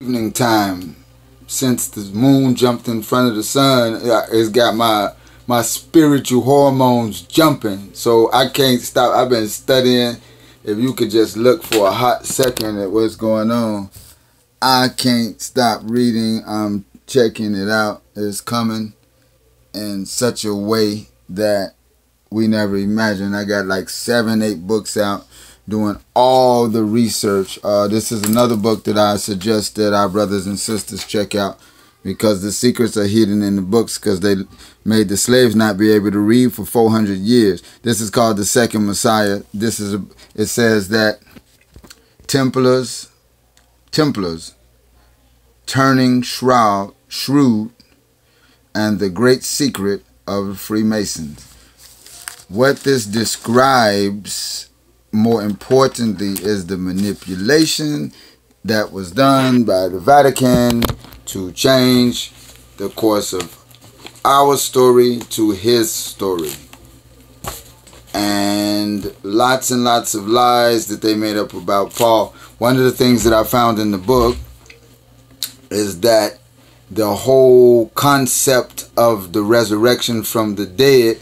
Evening time, since the moon jumped in front of the sun, it's got my spiritual hormones jumping, so I can't stop. I've been studying. If you could just look for a hot second at what's going on, I can't stop reading. I'm checking it out. It's coming in such a way that we never imagined. I got like 7, 8 books out doing all the research. This is another book that I suggest that our brothers and sisters check out, because the secrets are hidden in the books, because they made the slaves not be able to read for 400 years. This is called The Second Messiah. It says that Templars turning shrewd, and the great secret of the Freemasons. What this describes, more importantly, is the manipulation that was done by the Vatican to change the course of our story to his story. And lots of lies that they made up about Paul. One of the things that I found in the book is that the whole concept of the resurrection from the dead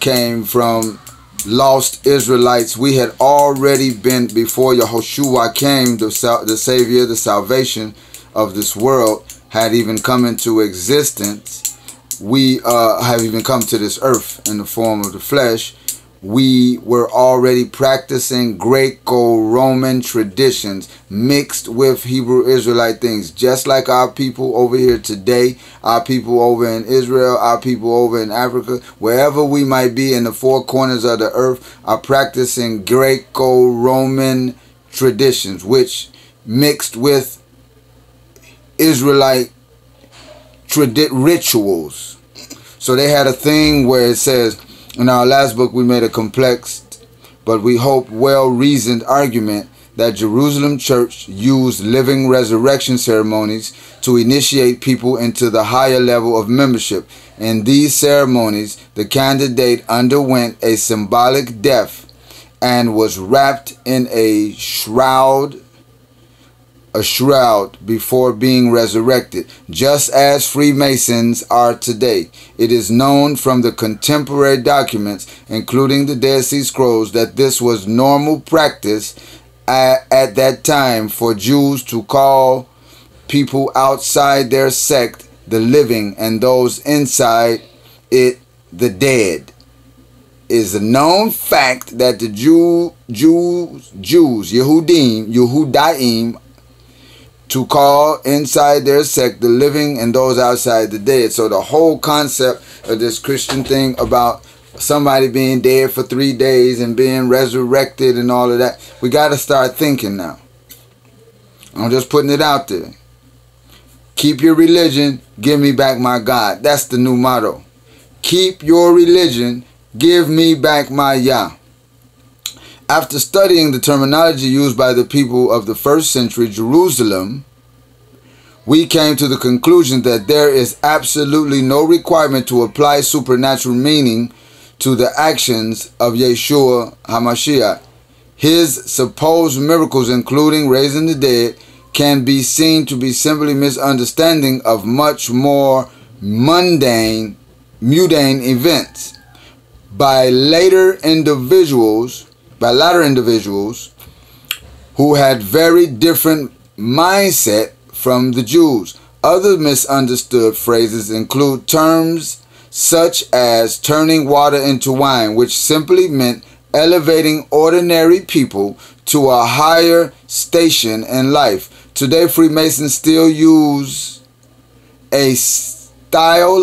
came from lost Israelites. We had already been, before Yahushua came, the Savior, the salvation of this world, had even come into existence. We have even come to this earth in the form of the flesh. We were already practicing Greco-Roman traditions mixed with Hebrew Israelite things, just like our people over here today, our people over in Israel, our people over in Africa, wherever we might be in the four corners of the earth, are practicing Greco-Roman traditions, which mixed with Israelite rituals. So they had a thing where it says, in our last book, we made a complex, but we hope well-reasoned argument that Jerusalem Church used living resurrection ceremonies to initiate people into the higher level of membership. In these ceremonies, the candidate underwent a symbolic death and was wrapped in a shroud before being resurrected, just as Freemasons are today. It is known from the contemporary documents, including the Dead Sea Scrolls, that this was normal practice at that time for Jews to call people outside their sect the living, and those inside it the dead. It is a known fact that the Yehudaim, to call inside their sect the living and those outside the dead. So the whole concept of this Christian thing about somebody being dead for 3 days and being resurrected and all of that, we got to start thinking now. I'm just putting it out there. Keep your religion, give me back my God. That's the new motto. Keep your religion, give me back my Yah. After studying the terminology used by the people of the first century Jerusalem, we came to the conclusion that there is absolutely no requirement to apply supernatural meaning to the actions of Yeshua HaMashiach. His supposed miracles, including raising the dead, can be seen to be simply misunderstanding of much more mundane events by later individuals who had very different mindset from the Jews. Other misunderstood phrases include terms such as turning water into wine, which simply meant elevating ordinary people to a higher station in life. Today, Freemasons still use a stylized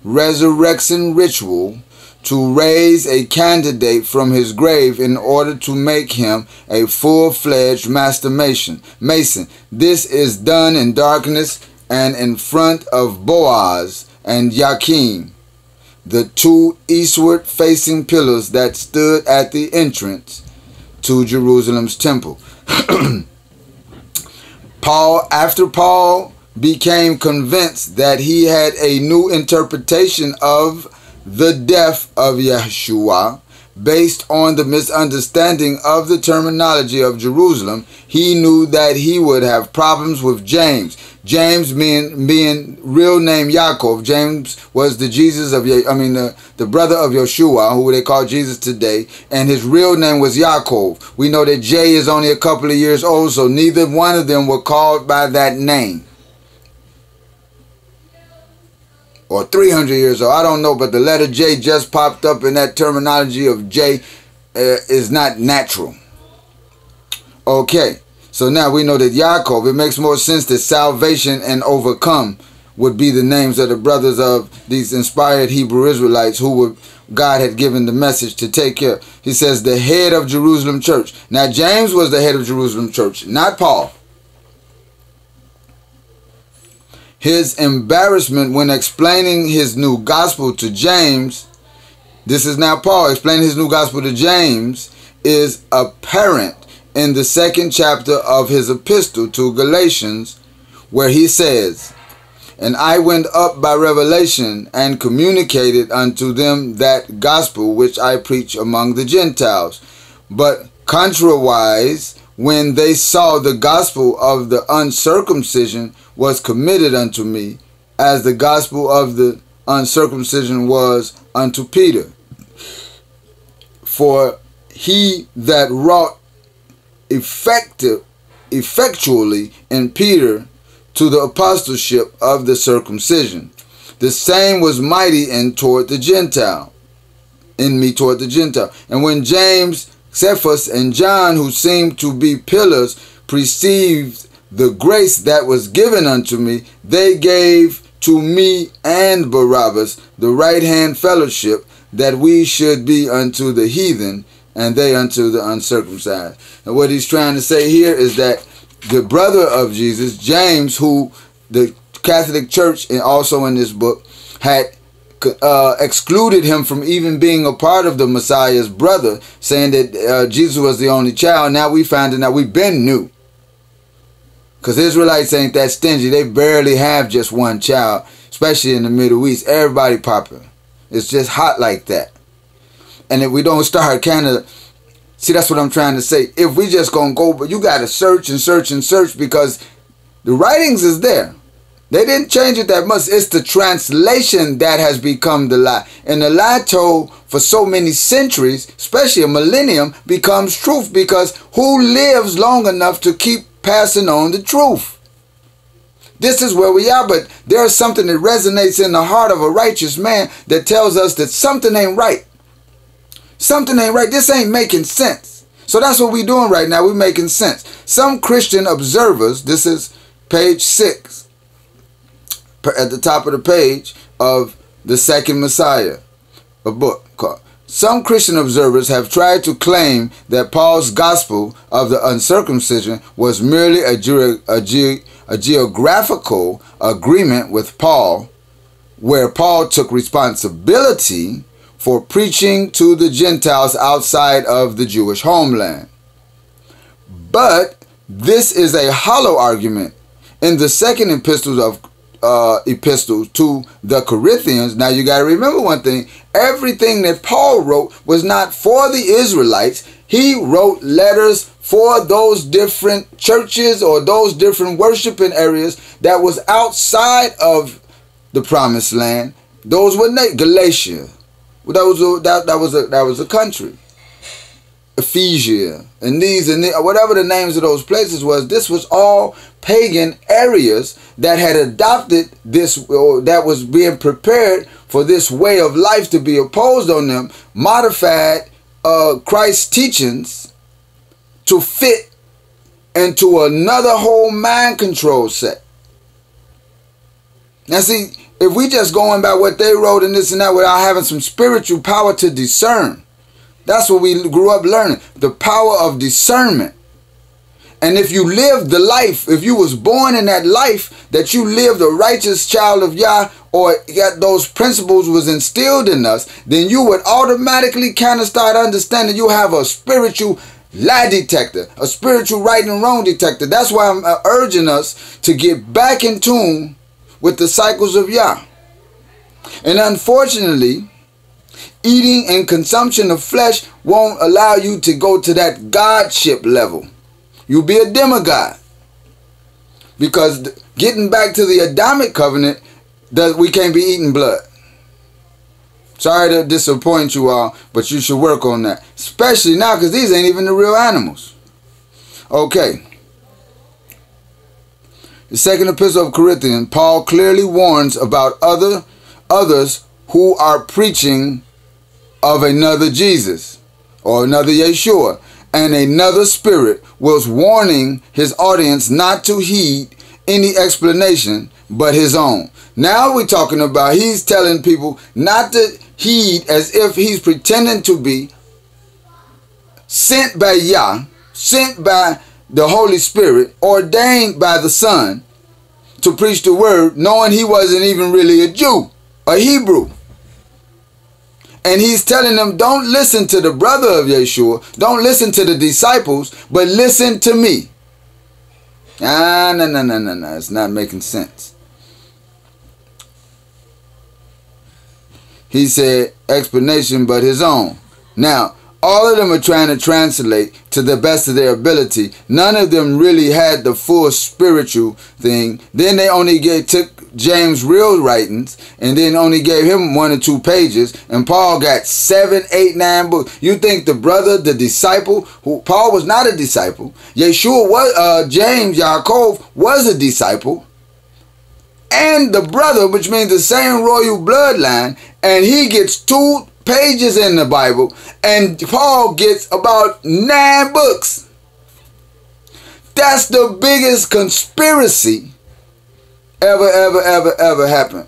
resurrection ritual to raise a candidate from his grave in order to make him a full-fledged master mason. This is done in darkness and in front of Boaz and Yakin, the 2 eastward-facing pillars that stood at the entrance to Jerusalem's temple. After Paul became convinced that he had a new interpretation of the death of Yeshua based on the misunderstanding of the terminology of Jerusalem, he knew that he would have problems with James. James being real name Yaakov. James was the Jesus of, the brother of Yeshua, who they call Jesus today, and his real name was Yaakov. We know that J is only a couple of years old, so neither one of them were called by that name. Or 300 years old, I don't know, but the letter J just popped up, in that terminology of J is not natural. Okay, so now we know that Yaakov, it makes more sense that salvation and overcome would be the names of the brothers of these inspired Hebrew Israelites who God had given the message to take care. He says the head of Jerusalem church. Now James was the head of Jerusalem church, not Paul. His embarrassment when explaining his new gospel to James, this is now Paul explaining his new gospel to James, is apparent in the 2nd chapter of his epistle to Galatians, where he says, "And I went up by revelation and communicated unto them that gospel which I preach among the Gentiles. But contrariwise, when they saw the gospel of the uncircumcision was committed unto me, as the gospel of the uncircumcision was unto Peter. For he that wrought effectually in Peter to the apostleship of the circumcision, the same was mighty in me toward the Gentile. And when James, Cephas, and John, who seemed to be pillars, perceived the grace that was given unto me, they gave to me and Barabbas the right hand fellowship, that we should be unto the heathen, and they unto the uncircumcised." And what he's trying to say here is that the brother of Jesus, James, who the Catholic Church, and also in this book, had excluded him from even being a part of the Messiah's brother, saying that Jesus was the only child. Now we find out we've been new. Because Israelites ain't that stingy. They barely have just one child, especially in the Middle East. Everybody popping. It's just hot like that. And if we don't start kind of, see, that's what I'm trying to say. If we just gonna go, but you got to search and search and search, because the writings is there. They didn't change it that much. It's the translation that has become the lie. And the lie told for so many centuries, especially a millennium, becomes truth, because who lives long enough to keep passing on the truth? This is where we are, but there's something that resonates in the heart of a righteous man that tells us that something ain't right. Something ain't right. This ain't making sense. So that's what we're doing right now. We're making sense. Some Christian observers, this is page 6, at the top of the page of The Second Messiah, a book called. Some Christian observers have tried to claim that Paul's gospel of the uncircumcision was merely a geographical agreement with Paul, where Paul took responsibility for preaching to the Gentiles outside of the Jewish homeland. But this is a hollow argument. In the second epistle to the Corinthians, now you got to remember one thing: everything that Paul wrote was not for the Israelites. He wrote letters for those different churches or those different worshiping areas that was outside of the promised land. Those were Galatia. That was a country. Ephesia and these and whatever the names of those places was. This was all pagan areas that had adopted this, or that was being prepared for this way of life to be imposed on them, modified Christ's teachings to fit into another whole mind control set. Now see, if we just going by what they wrote and this and that without having some spiritual power to discern, that's what we grew up learning, the power of discernment. And if you lived the life, if you was born in that life, that you lived a righteous child of Yah, or got those principles was instilled in us, then you would automatically kind of start understanding you have a spiritual lie detector, a spiritual right and wrong detector. That's why I'm urging us to get back in tune with the cycles of Yah. And unfortunately, eating and consumption of flesh won't allow you to go to that godship level. You'll be a demigod. Because getting back to the Adamic covenant, we can't be eating blood. Sorry to disappoint you all, but you should work on that. Especially now, because these ain't even the real animals. Okay. The second epistle of Corinthians, Paul clearly warns about others who are preaching of another Jesus or another Yeshua and another spirit, was warning his audience not to heed any explanation but his own. Now we're talking about he's telling people not to heed as if he's pretending to be sent by Yah, sent by the Holy Spirit, ordained by the Son to preach the word, knowing he wasn't even really a Jew, a Hebrew. And he's telling them, don't listen to the brother of Yeshua, don't listen to the disciples, but listen to me. No, it's not making sense. He said, explanation but his own. Now, all of them are trying to translate to the best of their ability. None of them really had the full spiritual thing. Then they only took James' real writings and then only gave him 1 or 2 pages. And Paul got 7, 8, 9 books. You think the brother, the disciple, who Paul was not a disciple. Yeshua was, James, Yaakov was a disciple. And the brother, which means the same royal bloodline, and he gets 2 pages in the Bible, and Paul gets about 9 books. That's the biggest conspiracy ever happened.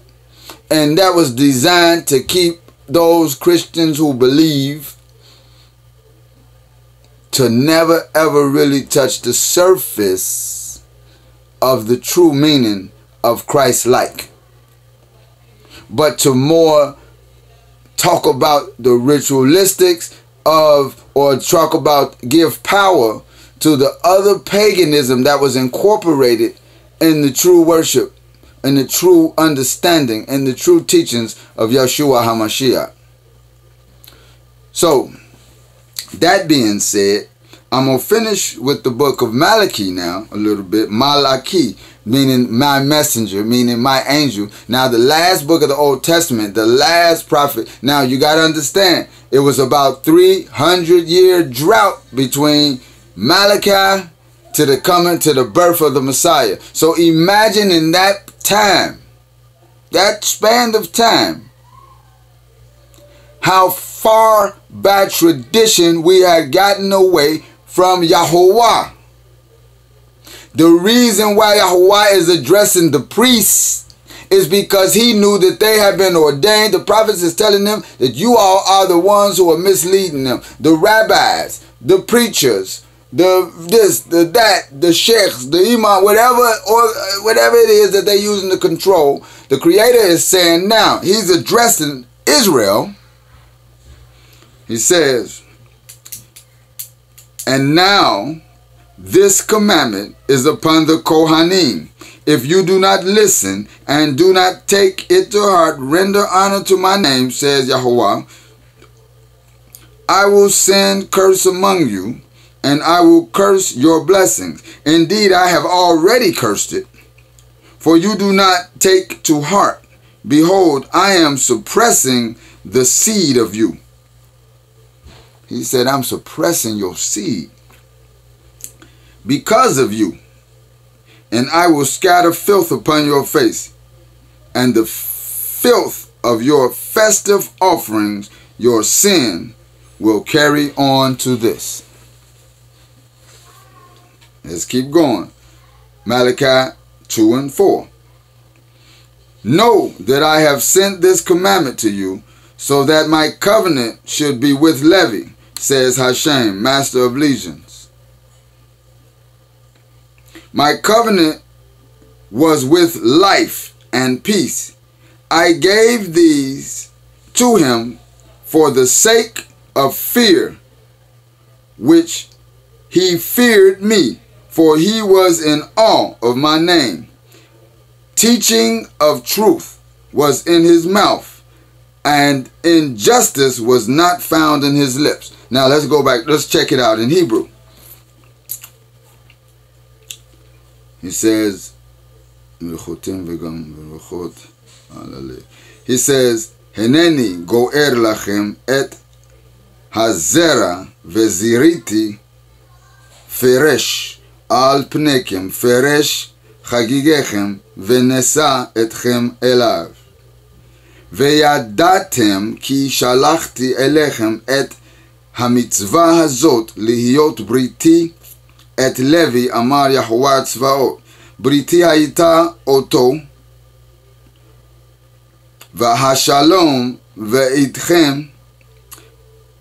And that was designed to keep those Christians who believe to never ever really touch the surface of the true meaning of Christ-like, but to more talk about the ritualistics of, or talk about, give power to the other paganism that was incorporated in the true worship and the true understanding and the true teachings of Yeshua HaMashiach. So, that being said, I'm going to finish with the book of Malachi now a little bit. Malachi, meaning my messenger, meaning my angel. Now, the last book of the Old Testament, the last prophet. Now, you got to understand, it was about 300-year drought between Malachi to the coming to the birth of the Messiah. So imagine in that time, that span of time, how far by tradition we had gotten away from Yahuwah. The reason why Yahuwah is addressing the priests is because he knew that they had been ordained. The prophets is telling them that you all are the ones who are misleading them. The rabbis, the preachers, the this, the that, the sheikhs, the imam, whatever it is that they're using to control. The Creator is saying now, he's addressing Israel. He says, and now this commandment is upon the Kohanim. If you do not listen and do not take it to heart, render honor to my name, says Yahuwah, I will send curse among you, and I will curse your blessings. Indeed, I have already cursed it, for you do not take to heart. Behold, I am suppressing the seed of you. He said, I'm suppressing your seed because of you. And I will scatter filth upon your face, and the filth of your festive offerings, your sin, will carry on to this. Let's keep going. Malachi 2 and 4. Know that I have sent this commandment to you, so that my covenant should be with Levi, says Hashem, Master of Legions. My covenant was with life and peace. I gave these to him for the sake of fear, which he feared me, for he was in awe of my name. Teaching of truth was in his mouth, and injustice was not found in his lips. Now let's go back. Let's check it out in Hebrew. He says, he says, Heneni go'er lachem et hazera veziriti feresh al pnekem feresh chagigechem venesa etchem elav. וידעתם כי שלחתי אליכם את המצווה הזאת להיות בריתי את לוי, אמר יהוה הצבאות. בריתי הייתה אותו, והשלום ואיתכם,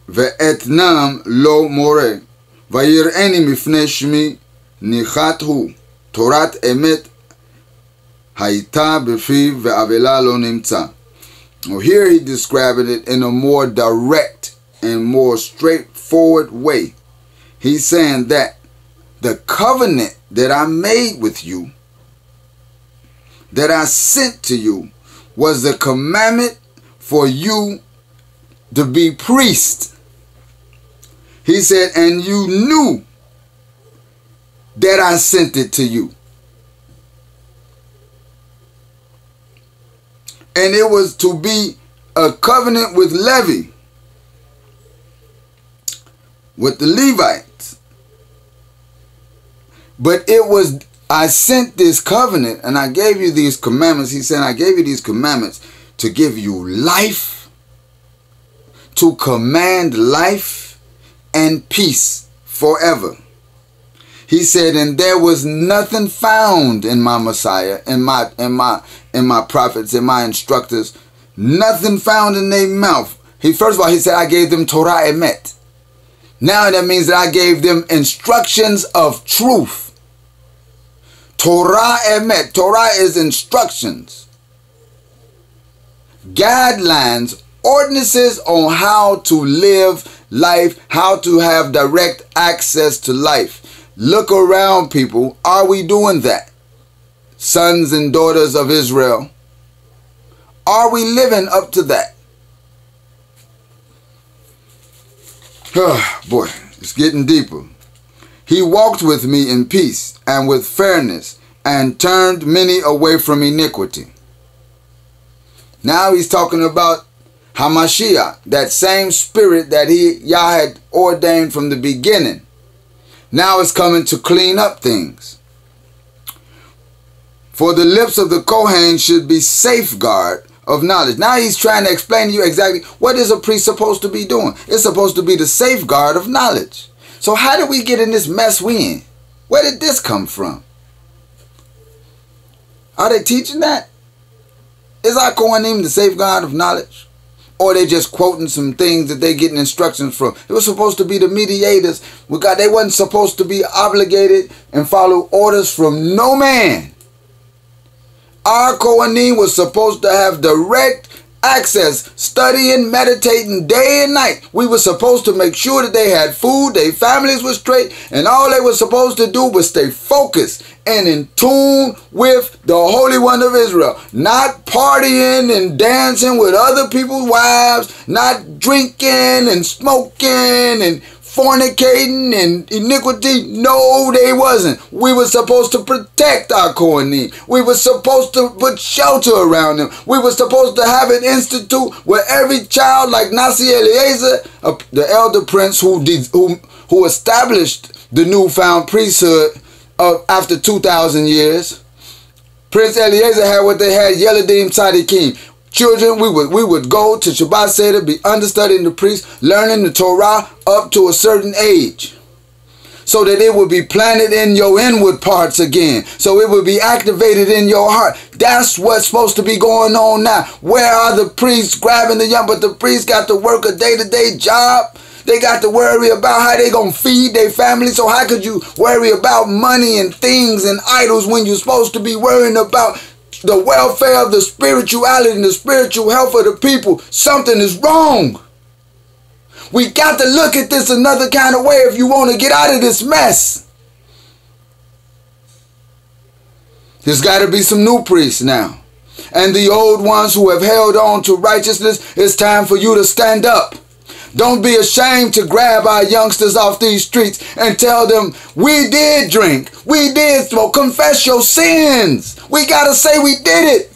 ואתנם לא מורה. ויראני מפני שמי ניחת הוא. תורת אמת הייתה בפיו ועוולה לא נמצא. Well, here he described it in a more direct and more straightforward way. He's saying that the covenant that I made with you, that I sent to you, was the commandment for you to be priest. He said, and you knew that I sent it to you. And it was to be a covenant with Levi, with the Levites. But it was, I sent this covenant and I gave you these commandments. He said, I gave you these commandments to give you life, to command life and peace forever. He said, and there was nothing found in my Messiah, in my prophets, in my instructors, nothing found in their mouth. First of all, he said, I gave them Torah Emet. Now that means that I gave them instructions of truth. Torah Emet. Torah is instructions, guidelines, ordinances on how to live life, how to have direct access to life. Look around, people. Are we doing that? Sons and daughters of Israel. Are we living up to that? Oh, boy, it's getting deeper. He walked with me in peace and with fairness and turned many away from iniquity. Now he's talking about Hamashiach, that same spirit that Yah had ordained from the beginning. Now it's coming to clean up things. For the lips of the Kohen should be safeguard of knowledge. Now he's trying to explain to you exactly what is a priest supposed to be doing. It's supposed to be the safeguard of knowledge. So how did we get in this mess we in? Where did this come from? Are they teaching that? Is our Kohanim the safeguard of knowledge? Or they just quoting some things that they getting instructions from? It was supposed to be the mediators. They wasn't supposed to be obligated and follow orders from no man. Our Kohanim was supposed to have direct access, studying, meditating day and night. We were supposed to make sure that they had food, their families were straight, and all they were supposed to do was stay focused and in tune with the Holy One of Israel. Not partying and dancing with other people's wives, not drinking and smoking and fornicating and iniquity. No, they wasn't. We were supposed to protect our Kohanim. We were supposed to put shelter around them. We were supposed to have an institute where every child, like Nasi Eliezer, the elder prince who established the newfound priesthood after 2,000 years. Prince Eliezer had what they had, Yeladim Tzadikim. Children, we would go to Shabbat Seder, be understudying the priest, learning the Torah up to a certain age, so that it would be planted in your inward parts again, so it would be activated in your heart. That's what's supposed to be going on now. Where are the priests grabbing the young? But the priests got to work a day-to-day job. They got to worry about how they gonna feed their family. So how could you worry about money and things and idols when you're supposed to be worrying about the welfare of the spirituality and the spiritual health of the people? Something is wrong. We got to look at this another kind of way if you want to get out of this mess. There's got to be some new priests now. And the old ones who have held on to righteousness, it's time for you to stand up. Don't be ashamed to grab our youngsters off these streets and tell them, we did drink, we did smoke. Confess your sins. We got to say we did it,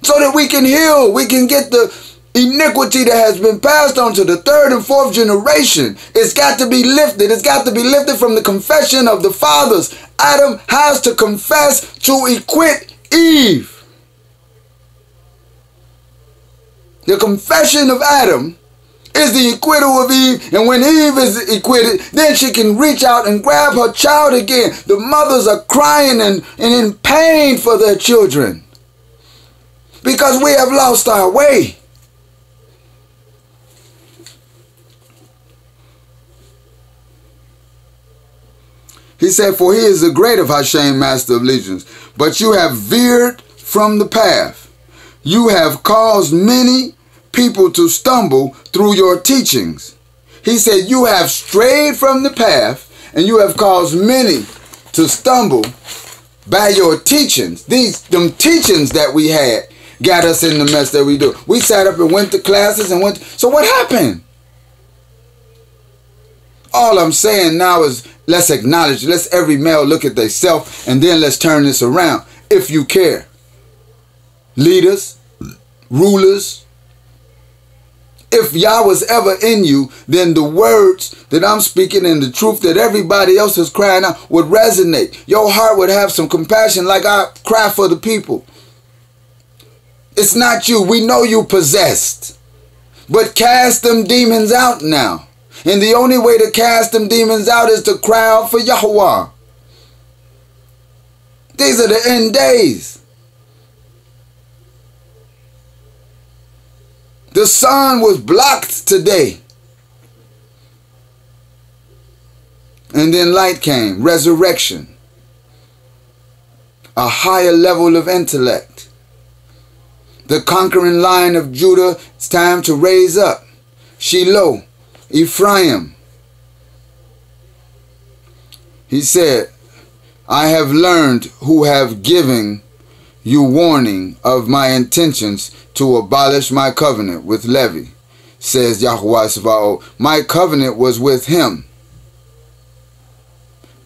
so that we can heal. We can get the iniquity that has been passed on to the third and fourth generation. It's got to be lifted. It's got to be lifted from the confession of the fathers. Adam has to confess to acquit Eve. The confession of Adam is the acquittal of Eve. And when Eve is acquitted, then she can reach out and grab her child again. The mothers are crying and in pain for their children, because we have lost our way. He said, for he is the great of Hashem, master of legions. But you have veered from the path. You have caused many people to stumble through your teachings. He said, you have strayed from the path, and you have caused many to stumble by your teachings. Them teachings that we had got us in the mess that we do. We sat up and went to classes and so what happened? All I'm saying now is, let's acknowledge, let's every male look at themselves, and then let's turn this around, if you care. Leaders, rulers, if Yah was ever in you, then the words that I'm speaking and the truth that everybody else is crying out would resonate. Your heart would have some compassion, like I cry for the people. It's not you. We know you possessed. But cast them demons out now. And the only way to cast them demons out is to cry out for Yahweh. These are the end days. The sun was blocked today. And then light came, resurrection. A higher level of intellect. The conquering lion of Judah, it's time to raise up. Shiloh, Ephraim. He said, I have learned who have given you warning of my intentions to abolish my covenant with Levi, says Yahweh Sabaoth. My covenant was with him,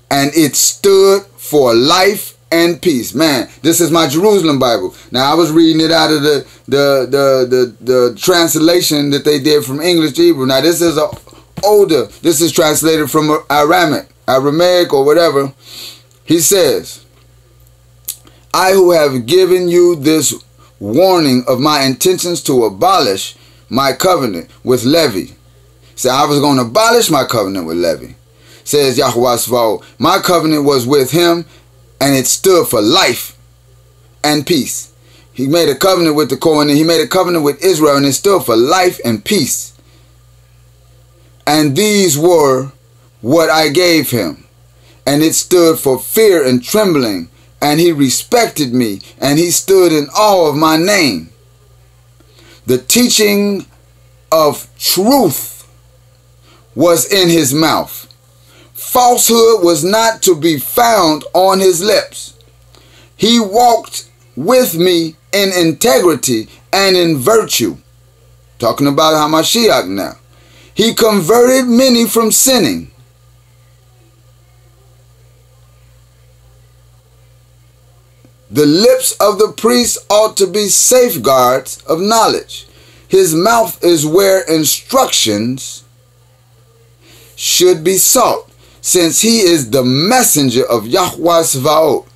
and it stood for life and peace. Man, this is my Jerusalem Bible. Now, I was reading it out of the translation that they did from English to Hebrew. Now, this is older. This is translated from Aramaic or whatever. He says, I who have given you this warning of my intentions to abolish my covenant with Levi. Say, I was going to abolish my covenant with Levi. Says Yahweh Sabaoth. My covenant was with him, and it stood for life and peace. He made a covenant with the Kohen, he made a covenant with Israel, and it stood for life and peace. And these were what I gave him. And it stood for fear and trembling. And he respected me, and he stood in awe of my name. The teaching of truth was in his mouth. Falsehood was not to be found on his lips. He walked with me in integrity and in virtue. Talking about Hamashiach now. He converted many from sinning. The lips of the priest ought to be safeguards of knowledge. His mouth is where instructions should be sought, since he is the messenger of Yahweh Sabaoth.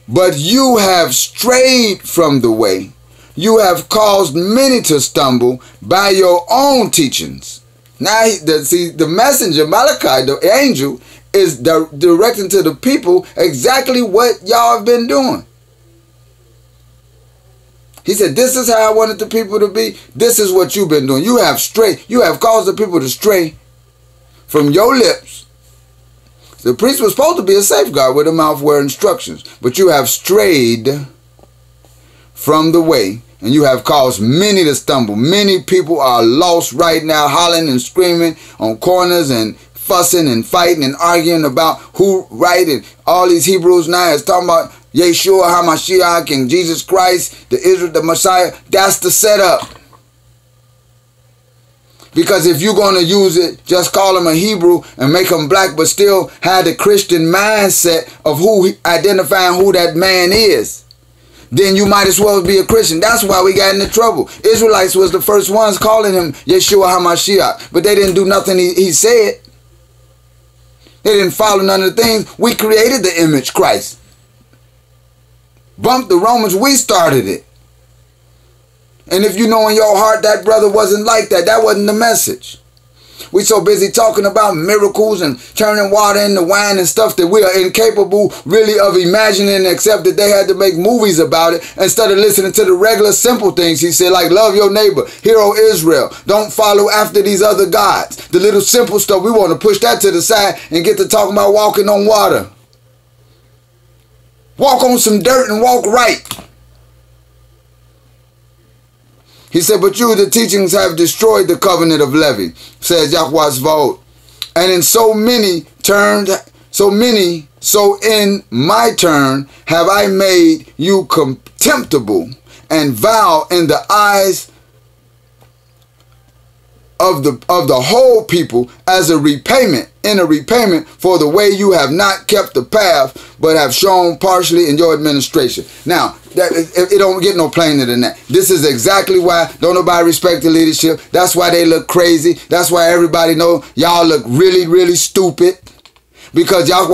But you have strayed from the way. You have caused many to stumble by your own teachings. Now, the messenger, Malachi, the angel, is directing to the people exactly what y'all have been doing. He said, this is how I wanted the people to be. This is what you've been doing. You have strayed. You have caused the people to stray from your lips. The priest was supposed to be a safeguard with a mouth where instructions. But you have strayed from the way, and you have caused many to stumble. Many people are lost right now, hollering and screaming on corners and fussing and fighting and arguing about who right, and all these Hebrews now is talking about Yeshua HaMashiach and Jesus Christ, the Israel, the Messiah. That's the setup. Because if you're going to use it, just call him a Hebrew and make him black, but still have the Christian mindset of identifying who that man is, then you might as well be a Christian. That's why we got into trouble. Israelites was the first ones calling him Yeshua HaMashiach, but they didn't do nothing he said. They didn't follow none of the things. We created the image Christ. Bumped the Romans, we started it. And if you know in your heart that brother wasn't like that, that wasn't the message. We so busy talking about miracles and turning water into wine and stuff that we are incapable really of imagining, except that they had to make movies about it instead of listening to the regular simple things he said, like love your neighbor, hear, O Israel, don't follow after these other gods. The little simple stuff, we want to push that to the side and get to talking about walking on water. Walk on some dirt and walk right. He said, but you, the teachings, have destroyed the covenant of Levi, says Yahweh Zvaot. And in so in my turn have I made you contemptible and vile in the eyes of the whole people as a repayment for the way you have not kept the path, but have shown partially in your administration. Now, it don't get no plainer than that. This is exactly why don't nobody respect the leadership. That's why they look crazy. That's why everybody know y'all look really, really stupid. Because y'all